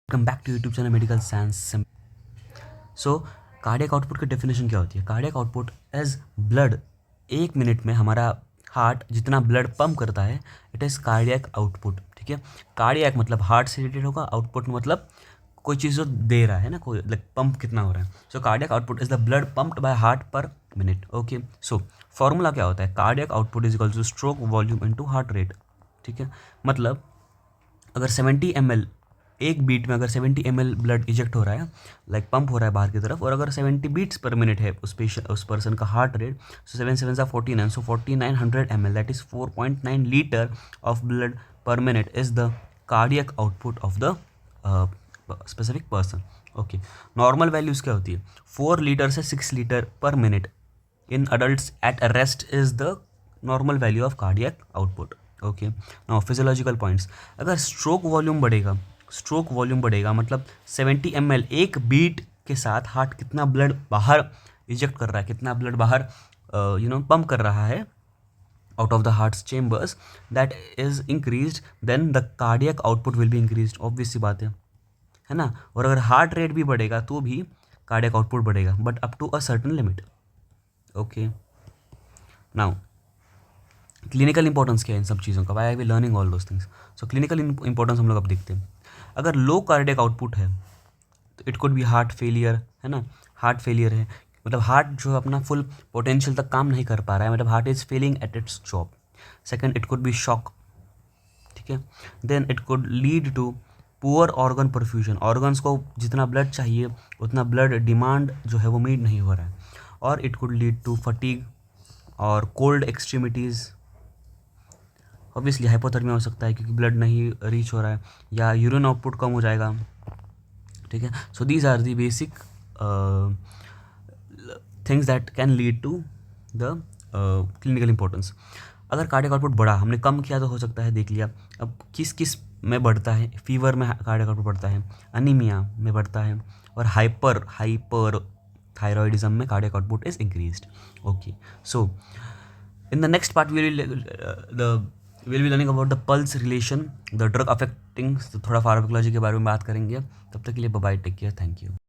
Welcome back to YouTube channel medical science. So cardiac output की definition क्या होती है? Cardiac output as blood, 1 minute में हमारा हार्ट जितना ब्लड पंप करता है, इट इज़ कार्डियक आउटपुट। ठीक है, कार्डियक मतलब हार्ट से रिलेटेड होगा, आउटपुट मतलब कोई चीज़ जो दे रहा है ना, कोई लाइक पंप कितना हो रहा है। So cardiac output is the blood pumped by heart per minute. Okay, so formula क्या होता है? Cardiac output is equal to stroke volume into heart rate. ठीक है, मतलब अगर 70 ml एक बीट में, अगर 70 ml ब्लड इजेक्ट हो रहा है, लाइक पंप हो रहा है बाहर की तरफ, और अगर 70 बीट्स पर मिनट है उस पर्सन का heart rate, so 7 7 49, so 4900 ml, that is 4.9 litre of blood पर minute is the cardiac output of the specific person. Okay, normal values क्या होती है? 4 लीटर से 6 लीटर पर minute in adult at rest is the normal value of cardiac output. Okay, now physiological points. अगर stroke volume बढ़ेगा मतलब 70 ml एक beat के साथ हार्ट कितना ब्लड बाहर इजेक्ट कर रहा है, कितना ब्लड बाहर पंप कर रहा है out of the heart's chambers, that is increased, then the cardiac output will be increased. Obvious सी बात है ना। और अगर हार्ट रेट भी बढ़ेगा तो भी कार्डियक आउटपुट बढ़ेगा, but up to a certain limit. Okay, now clinical importance क्या है इन सब चीज़ों का? Why I we learning all those things? So clinical importance हम लोग अब देखते हैं। अगर लो कार्डियक आउटपुट है तो it could B heart failure, है ना। हार्ट फेलियर है मतलब हार्ट जो अपना फुल पोटेंशियल तक काम नहीं कर पा रहा है, मतलब heart is failing at its job. Second, it could be shock. ठीक है, then it could lead to poor organ perfusion, organs को जितना ब्लड चाहिए उतना ब्लड डिमांड जो है वो मीट नहीं हो रहा है। और it could lead to fatigue और कोल्ड एक्सट्रीमिटीज़। ऑब्वियसली हाइपोथर्मिया हो सकता है क्योंकि ब्लड नहीं रीच हो रहा है, या यूरिन आउटपुट कम हो जाएगा। ठीक है, so these are the basic things that can lead to the clinical importance. अगर कार्डियक आउटपुट बढ़ा, हमने कम किया तो हो सकता है, देख लिया। अब किस किस में बढ़ता है? फीवर में कार्डियक आउटपुट बढ़ता है, अनीमिया में बढ़ता है, और हाइपर थायरॉयडिज्म में cardiac output is increased. Okay, so in the next part we'll be learning about the pulse relation, the drug affecting, तो थोड़ा फार्माकोलॉजी के बारे में बात करेंगे। तब तक के लिए bye bye, take care, thank you.